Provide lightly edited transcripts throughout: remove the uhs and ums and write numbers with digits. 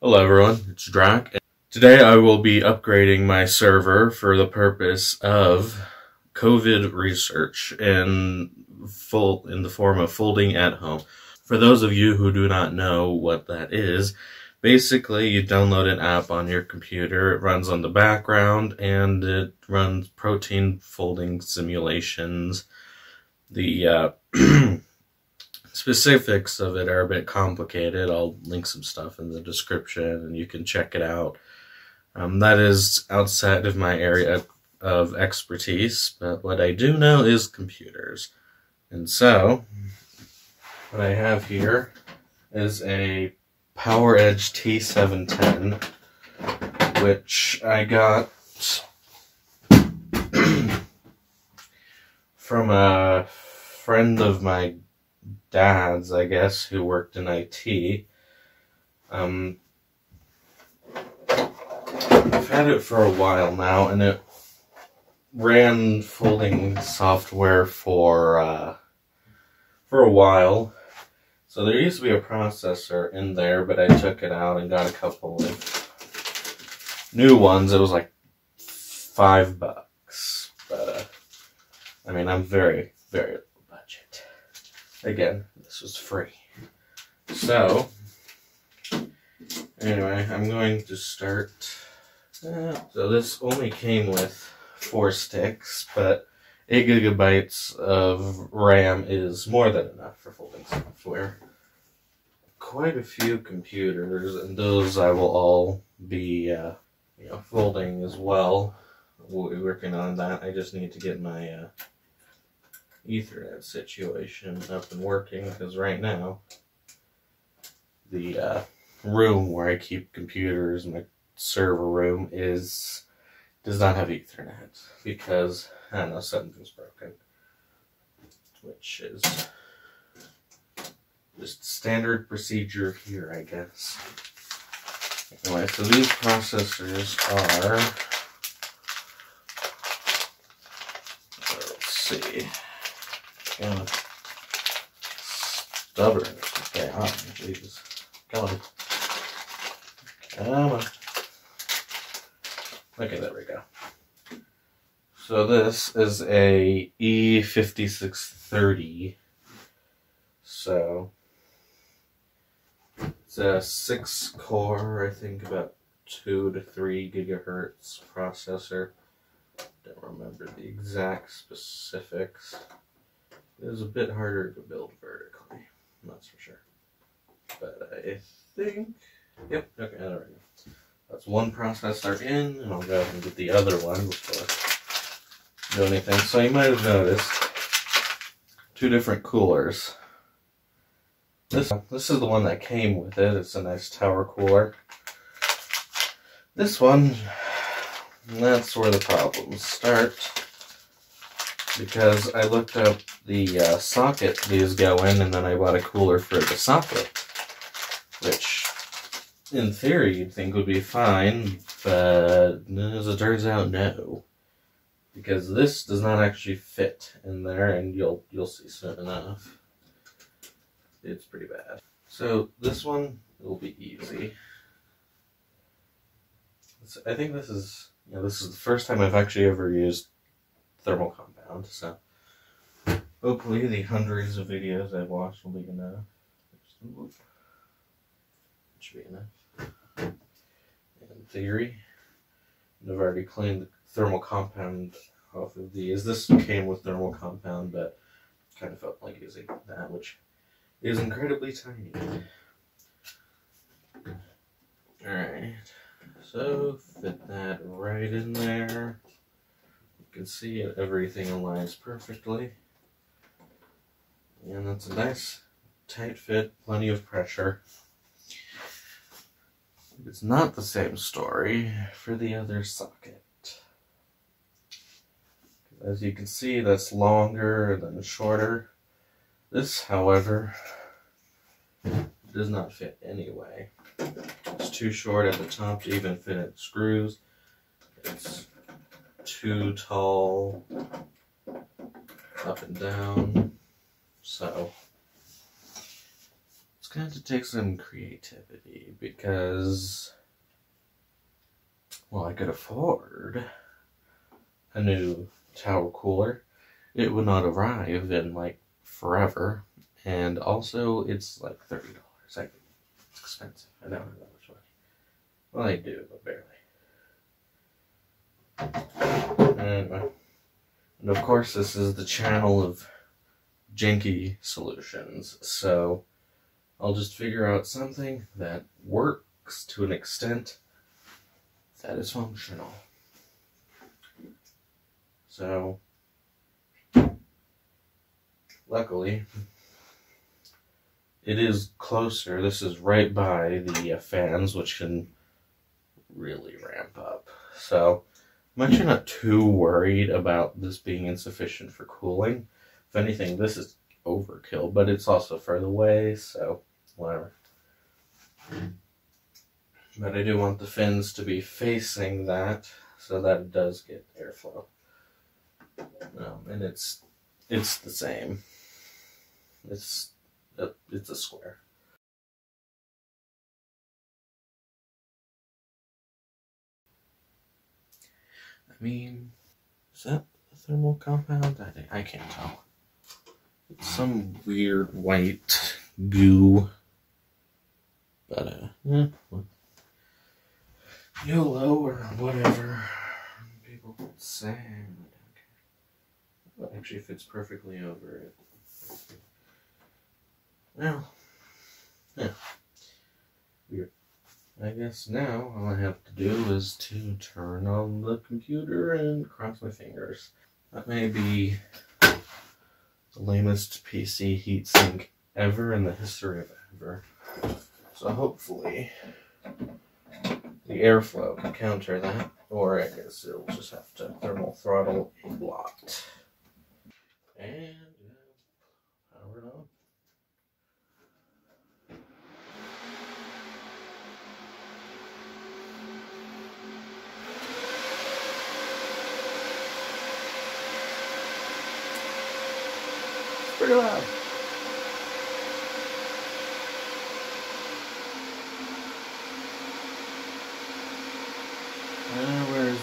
Hello everyone, it's Drac. Today I will be upgrading my server for the purpose of COVID research in the form of folding at home. For those of you who do not know what that is, basically you download an app on your computer, it runs on the background, and it runs protein folding simulations. The specifics of it are a bit complicated. I'll link some stuff in the description and you can check it out. That is outside of my area of expertise, but what I do know is computers. And so, what I have here is a PowerEdge T710, which I got from a friend of my dad's, I guess, who worked in IT. I've had it for a while now, and it ran folding software for a while. So there used to be a processor in there, but I took it out and got a couple of new ones. It was like $5, but I mean, I'm very, very low budget. Again, this was free. So, anyway, I'm going to start. So this only came with 4 sticks, but 8 gigabytes of RAM is more than enough for folding software. Quite a few computers, and those I will all be, folding as well. We'll be working on that. I just need to get my Ethernet situation up and working, because right now the room where I keep computers, my server room, does not have Ethernet because, I don't know, something's broken, which is just standard procedure here, I guess. Anyway, so these processors are, let's see, kind of stubborn as they are. Jesus. Come on. Come on. Okay, there we go. So this is a E5630. So it's a 6-core, I think about 2 to 3 gigahertz processor. Don't remember the exact specifics. It was a bit harder to build vertically, that's for sure. But I think, yep, okay, there we go. That's one processor in, and I'll go ahead and get the other one before I do anything. So you might have noticed 2 different coolers. This is the one that came with it. It's a nice tower cooler. This one, that's where the problems start, because I looked up the socket these go in, and then I bought a cooler for the socket, which in theory you'd think would be fine, but as it turns out, no, because this does not actually fit in there, and you'll see soon enough. It's pretty bad. So this one will be easy. I think this is the first time I've actually ever used thermal compound, so hopefully the hundreds of videos I've watched will be enough. Should be enough. In theory, I've already cleaned the thermal compound off of these. This came with thermal compound, but kind of felt like using that, which is incredibly tiny. Alright, so fit that right in there. You can see everything aligns perfectly. And that's a nice tight fit, plenty of pressure. It's not the same story for the other socket. As you can see, that's longer than shorter. This, however, does not fit anyway. It's too short at the top to even fit in screws. It's too tall up and down. So going to take some creativity because, well, I could afford a new tower cooler. It would not arrive in like forever, and also it's like $30. Like, it's expensive. I don't have that much money. Well, I do, but barely. Anyway. And of course, this is the channel of janky solutions, so I'll just figure out something that works to an extent that is functional. So, luckily, it is closer. This is right by the fans, which can really ramp up. So, I'm actually not too worried about this being insufficient for cooling. If anything, this is overkill, but it's also further away, so whatever. But I do want the fins to be facing that so that it does get airflow. And it's the same. It's a square. I mean, is that a thermal compound? I can't tell. It's some weird white goo. But, yeah. YOLO or whatever people say. Well, actually fits perfectly over it. Well, yeah. Weird. I guess now all I have to do is to turn on the computer and cross my fingers. That may be the lamest PC heatsink ever in the history of ever. So hopefully the airflow can counter that, or I guess it'll just have to thermal throttle a lot. And power it on. It's pretty loud. Where is it?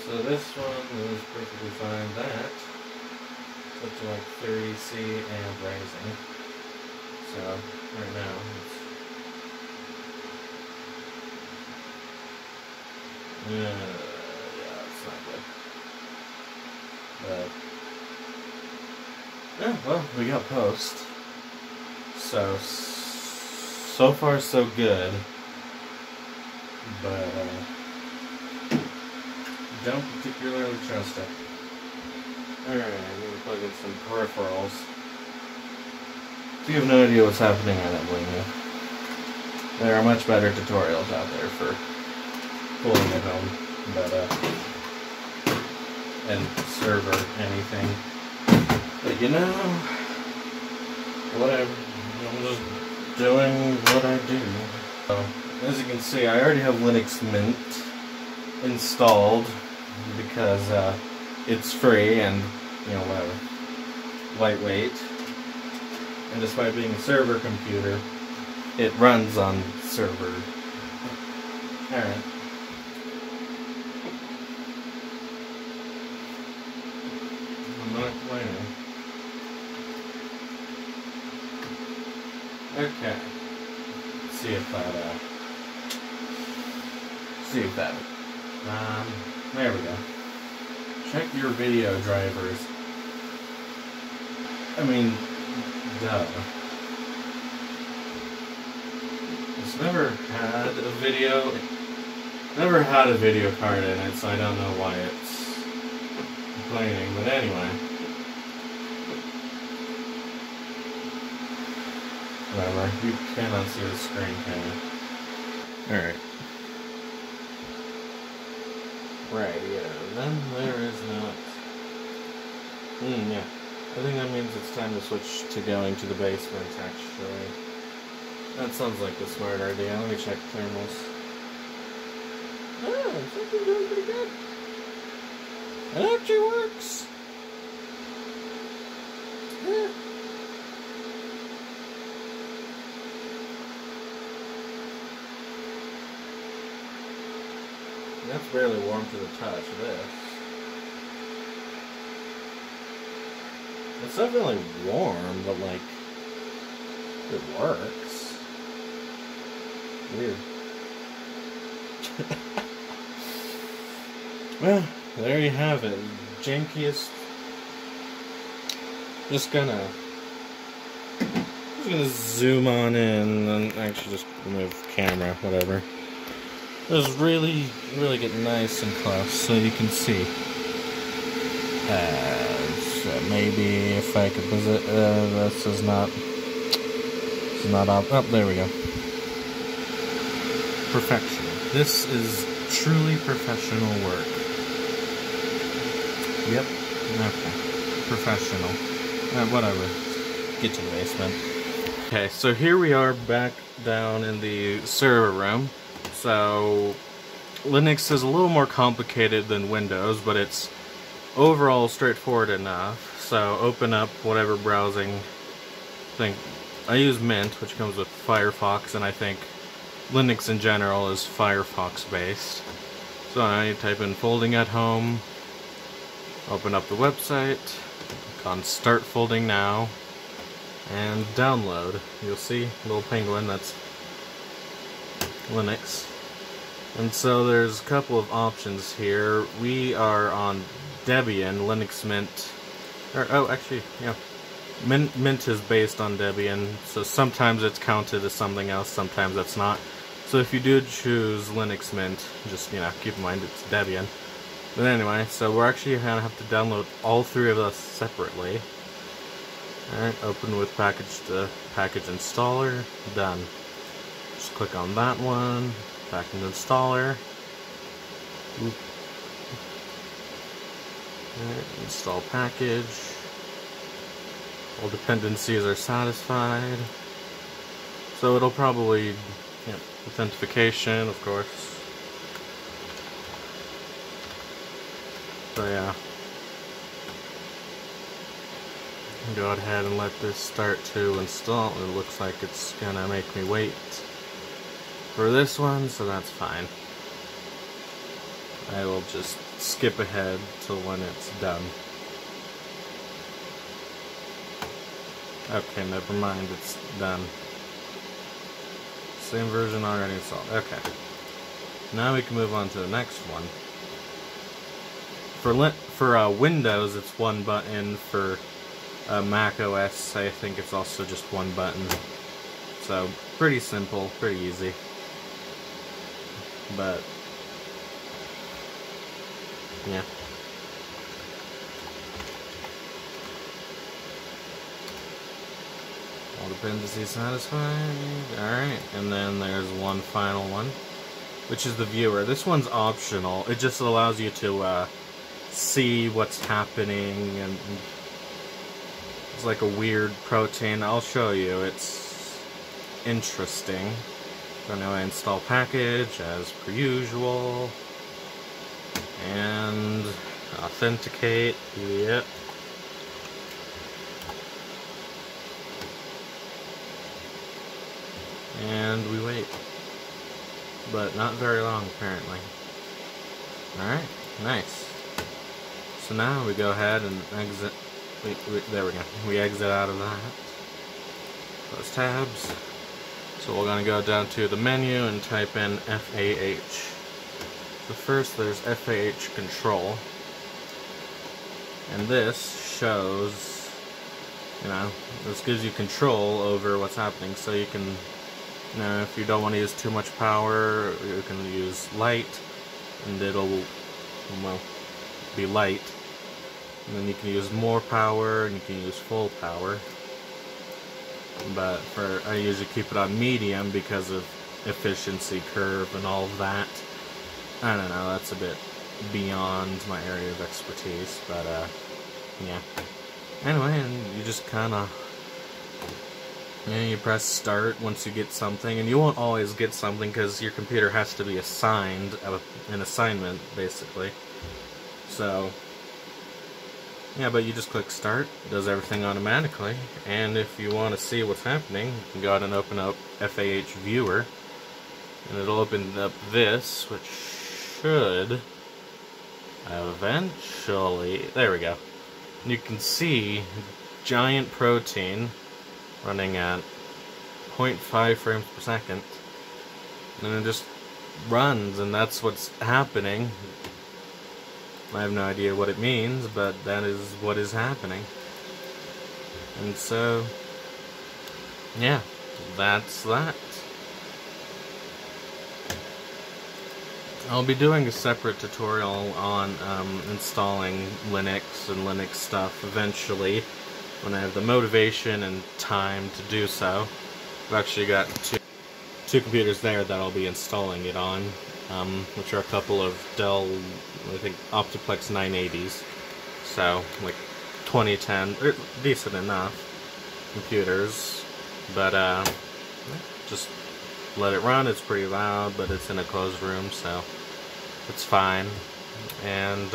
So this one is perfectly fine. That up to like 30C and rising. So right now it's not good. But yeah, well, we got post. So far so good. But don't particularly trust it. Alright, I'm going to plug in some peripherals. If you have no idea what's happening, I don't blame you. There are much better tutorials out there for pulling it home, but and server anything. But you know, whatever. I'm just doing what I do. So, as you can see, I already have Linux Mint installed because it's free and, you know, whatever, lightweight. And despite being a server computer, it runs on server. Alright. I'm not complaining. Okay. Let's see if that, there we go. Check your video drivers. I mean, duh. It's never had a video card in it, so I don't know why it's complaining, but anyway. Whatever, you cannot see the screen, can you? Alright. Right, yeah, then there is not. Yeah. I think that means it's time to switch to going to the basement, actually. That sounds like a smart idea. Let me check thermals. Oh, it's actually doing pretty good. It actually works. Yeah. That's barely warm to the touch. This. It's definitely warm, but like it works. Weird. Well, there you have it. Jankiest. Just gonna zoom on in and actually just move camera, whatever. Just really get nice and close so you can see. So maybe if I could visit, this is not up. Oh, there we go. Perfection. This is truly professional work. Yep. Okay. Professional. Whatever. Get to the basement. Okay, so here we are back down in the server room. So Linux is a little more complicated than Windows, but it's overall straightforward enough. So open up whatever browsing thing. I use Mint, which comes with Firefox, and I think Linux in general is Firefox based. So now you type in folding at home, open up the website, click on start folding now, and download. You'll see a little penguin, that's Linux. And so there's a couple of options here. We are on Debian, Linux Mint, or oh actually, yeah. Mint is based on Debian, so sometimes it's counted as something else, sometimes it's not. So if you do choose Linux Mint, just, you know, keep in mind it's Debian. But anyway, so we're actually going to have to download all three of us separately. Alright, open with package installer, done. Just click on that one, package installer. Alright, install package. All dependencies are satisfied. So it'll probably, yeah, authentication, of course. So yeah. Go ahead and let this start to install. It looks like it's gonna make me wait for this one, so that's fine. I will just skip ahead till when it's done. Okay, never mind, it's done. Same version already installed. Okay. Now we can move on to the next one. For Windows, it's one button. For Mac OS, I think it's also just one button. So, pretty simple, pretty easy. But, yeah. All dependencies satisfied. Alright, and then there's one final one, which is the viewer. This one's optional. It just allows you to see what's happening, and it's like a weird protein. I'll show you. It's interesting. So anyway, install package as per usual. And authenticate. Yep. And we wait. But not very long, apparently. Alright, nice. So now we go ahead and exit. There we go. We exit out of that. Close tabs. So we're going to go down to the menu and type in FAH. So first there's FAH control. And this shows, you know, this gives you control over what's happening. So you can, you know, if you don't want to use too much power, you can use light, and it'll, well, be light. And then you can use more power, and you can use full power. But I usually keep it on medium because of efficiency curve and all of that. I don't know, that's a bit beyond my area of expertise, but yeah. Anyway, and you just kind of And you press start once you get something, and you won't always get something because your computer has to be assigned an assignment, basically. So, yeah, but you just click start, it does everything automatically, and if you want to see what's happening, you can go ahead and open up FAH Viewer, and it'll open up this, which should eventually, there we go. And you can see giant protein running at 0.5 frames per second, and it just runs, and that's what's happening. I have no idea what it means, but that is what is happening. And so, yeah, that's that. I'll be doing a separate tutorial on installing Linux and Linux stuff eventually, when I have the motivation and time to do so. I've actually got two computers there that I'll be installing it on, which are a couple of Dell, I think, Optiplex 980s. So, like 2010, decent enough computers, but just let it run. It's pretty loud, but it's in a closed room, so it's fine. And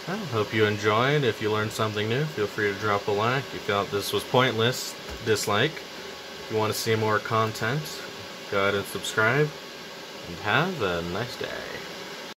I hope you enjoyed. If you learned something new, feel free to drop a like. If you felt this was pointless, dislike. If you want to see more content, go ahead and subscribe. And have a nice day.